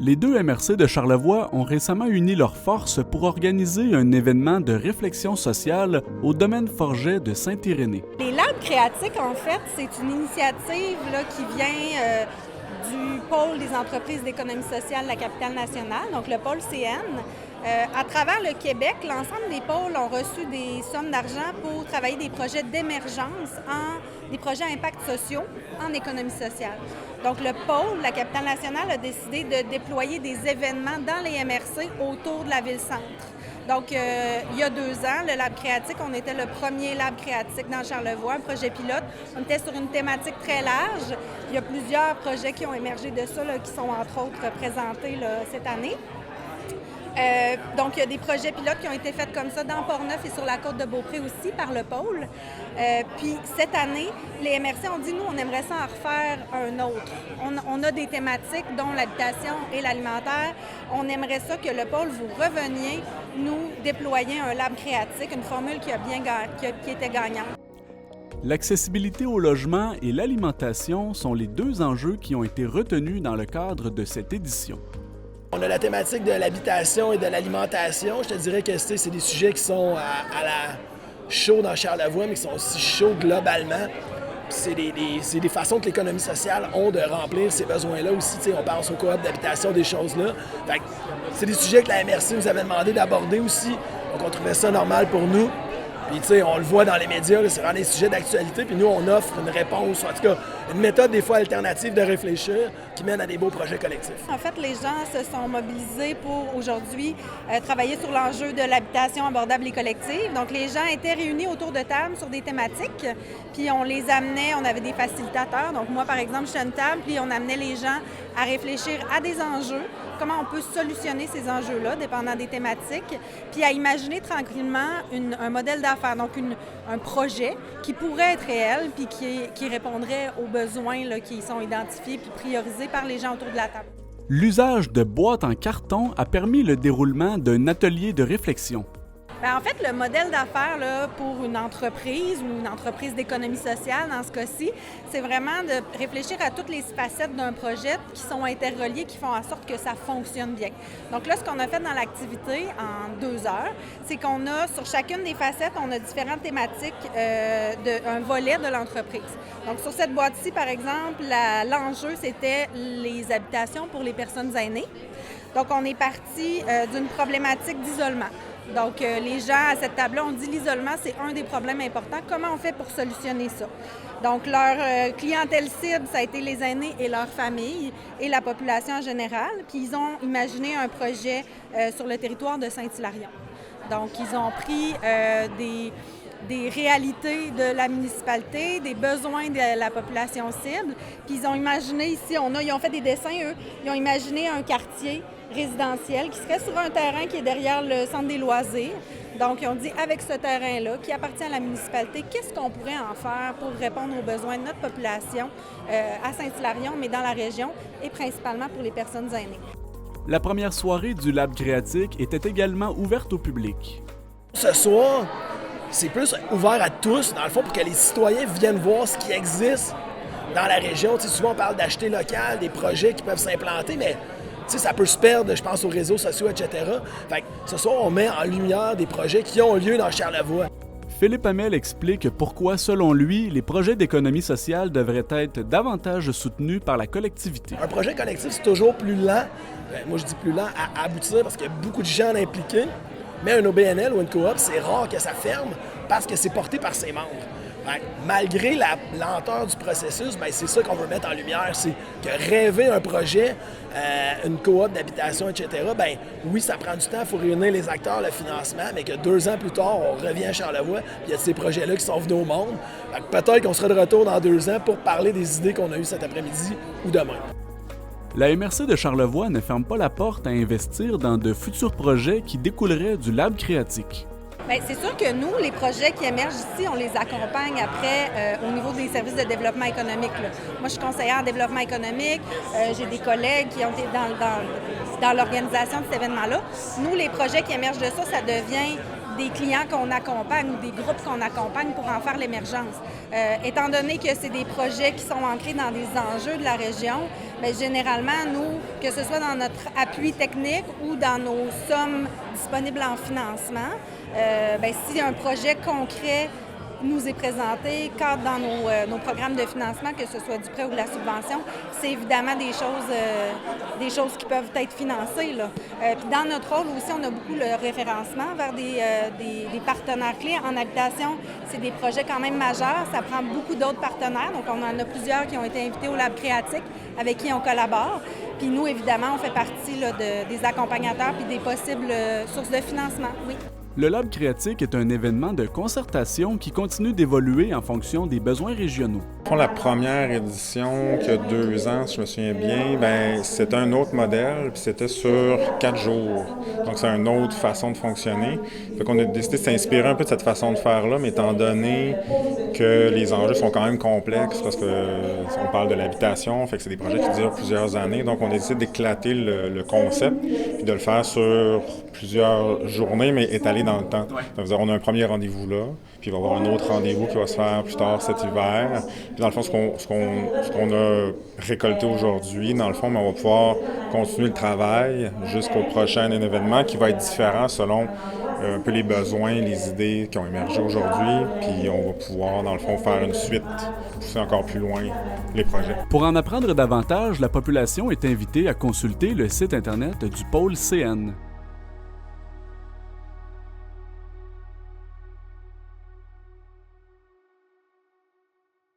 Les deux MRC de Charlevoix ont récemment uni leurs forces pour organiser un événement de réflexion sociale au domaine forget de Saint-Irénée. Les labs créatiques, en fait, c'est une initiative qui vient du pôle des entreprises d'économie sociale de la capitale nationale, donc le pôle CN. À travers le Québec, l'ensemble des pôles ont reçu des sommes d'argent pour travailler des projets d'émergence, des projets à impact sociaux en économie sociale. Donc le pôle, la capitale nationale, a décidé de déployer des événements dans les MRC autour de la ville-centre. Donc, il y a 2 ans, le Lab Créatique, on était le premier Lab Créatique dans Charlevoix, un projet pilote. On était sur une thématique très large. Il y a plusieurs projets qui ont émergé de ça, qui sont entre autres présentés cette année. Donc, il y a des projets pilotes qui ont été faits comme ça dans Port-Neuf et sur la côte de Beaupré aussi par le pôle. Puis cette année, les MRC ont dit, nous, on aimerait ça en refaire un autre. On a des thématiques, dont l'habitation et l'alimentaire. On aimerait ça que le pôle, vous reveniez nous déployer un lab créatique, une formule qui était gagnante. L'accessibilité au logement et l'alimentation sont les 2 enjeux qui ont été retenus dans le cadre de cette édition. On a la thématique de l'habitation et de l'alimentation. Je te dirais que c'est des sujets qui sont à la chauds dans Charlevoix, mais qui sont aussi chauds globalement. C'est des façons que l'économie sociale ont de remplir ces besoins-là aussi. On pense aux coops d'habitation, des choses-là. C'est des sujets que la MRC nous avait demandé d'aborder aussi. Donc, on trouvait ça normal pour nous. Puis, on le voit dans les médias, c'est vraiment des sujets d'actualité. Puis nous, on offre une réponse, en tout cas, une méthode des fois alternative de réfléchir qui mène à des beaux projets collectifs. En fait, les gens se sont mobilisés pour aujourd'hui travailler sur l'enjeu de l'habitation abordable et collective. Donc, les gens étaient réunis autour de table sur des thématiques. Puis on les amenait, on avait des facilitateurs. Donc moi, par exemple, je suis à une table, puis on amenait les gens à réfléchir à des enjeux, comment on peut solutionner ces enjeux-là, dépendant des thématiques, puis à imaginer tranquillement un modèle d'affaires, donc un projet qui pourrait être réel, puis qui répondrait aux besoins qui sont identifiés puis priorisés par les gens autour de la table. L'usage de boîtes en carton a permis le déroulement d'un atelier de réflexion. Bien, en fait, le modèle d'affaires pour une entreprise ou une entreprise d'économie sociale, dans ce cas-ci, c'est vraiment de réfléchir à toutes les facettes d'un projet qui sont interreliées, qui font en sorte que ça fonctionne bien. Donc là, ce qu'on a fait dans l'activité en 2 heures, c'est qu'on a, sur chacune des facettes, on a différentes thématiques d'un volet de l'entreprise. Donc sur cette boîte-ci, par exemple, l'enjeu, c'était les habitations pour les personnes aînées. Donc on est parti d'une problématique d'isolement. Donc, les gens à cette table-là ont dit l'isolement, c'est un des problèmes importants. Comment on fait pour solutionner ça? Donc, leur clientèle cible, ça a été les aînés et leurs familles et la population en général. Puis, ils ont imaginé un projet sur le territoire de Saint-Hilarion. Donc, ils ont pris des réalités de la municipalité, des besoins de la population cible. Puis, ils ont imaginé ici, ils ont fait des dessins, eux, ils ont imaginé un quartier résidentiel qui serait sur un terrain qui est derrière le centre des loisirs. Donc, ils ont dit, avec ce terrain-là, qui appartient à la municipalité, qu'est-ce qu'on pourrait en faire pour répondre aux besoins de notre population à Saint-Hilarion, mais dans la région, et principalement pour les personnes aînées. La première soirée du Lab Créatique était également ouverte au public. Ce soir, c'est plus ouvert à tous, dans le fond, pour que les citoyens viennent voir ce qui existe dans la région. Souvent, on parle d'acheter local, des projets qui peuvent s'implanter, mais ça peut se perdre, je pense, aux réseaux sociaux, etc. Fait que ce soir, on met en lumière des projets qui ont lieu dans Charlevoix. Philippe Hamel explique pourquoi, selon lui, les projets d'économie sociale devraient être davantage soutenus par la collectivité. Un projet collectif, c'est toujours plus lent. Moi, je dis plus lent à aboutir parce qu'il y a beaucoup de gens impliqués. Mais un OBNL ou une coop, c'est rare que ça ferme parce que c'est porté par ses membres. Malgré la lenteur du processus, c'est ça qu'on veut mettre en lumière, c'est que rêver un projet, une coop d'habitation, etc., oui, ça prend du temps, il faut réunir les acteurs, le financement, mais que 2 ans plus tard, on revient à Charlevoix, puis il y a ces projets-là qui sont venus au monde. Peut-être qu'on sera de retour dans 2 ans pour parler des idées qu'on a eues cet après-midi ou demain. La MRC de Charlevoix ne ferme pas la porte à investir dans de futurs projets qui découleraient du Lab Créatique. Bien, c'est sûr que nous, les projets qui émergent ici, on les accompagne après au niveau des services de développement économique. Moi, je suis conseillère en développement économique. J'ai des collègues qui ont été dans l'organisation de cet événement-là. Nous, les projets qui émergent de ça, ça devient des clients qu'on accompagne ou des groupes qu'on accompagne pour en faire l'émergence. Étant donné que c'est des projets qui sont ancrés dans des enjeux de la région, bien, généralement, nous, que ce soit dans notre appui technique ou dans nos sommes disponibles en financement, bien, si un projet concret nous est présenté, cadre dans nos programmes de financement, que ce soit du prêt ou de la subvention, c'est évidemment des choses qui peuvent être financées, là. Puis dans notre rôle aussi, on a beaucoup le référencement vers des partenaires clés. En habitation, c'est des projets quand même majeurs. Ça prend beaucoup d'autres partenaires. Donc, on en a plusieurs qui ont été invités au Lab Créatique avec qui on collabore. Puis nous, évidemment, on fait partie là, des accompagnateurs puis des possibles sources de financement, oui. Le Lab Créatique est un événement de concertation qui continue d'évoluer en fonction des besoins régionaux. Pour la première édition, qui a 2 ans, si je me souviens bien, ben c'était un autre modèle, puis c'était sur 4 jours. Donc, c'est une autre façon de fonctionner. Fait qu'on a décidé de s'inspirer un peu de cette façon de faire-là, mais étant donné que les enjeux sont quand même complexes, parce qu'on parle de l'habitation, fait que c'est des projets qui durent plusieurs années. Donc, on a décidé d'éclater le concept, puis de le faire sur plusieurs journées, mais étalé dans le temps. Donc, on a un premier rendez-vous là, puis il va y avoir un autre rendez-vous qui va se faire plus tard cet hiver. Puis dans le fond, ce qu'on a récolté aujourd'hui, dans le fond, on va pouvoir continuer le travail jusqu'au prochain événement qui va être différent selon un peu les besoins, les idées qui ont émergé aujourd'hui. Puis on va pouvoir, dans le fond, faire une suite, pousser encore plus loin les projets. Pour en apprendre davantage, la population est invitée à consulter le site Internet du pôle CN.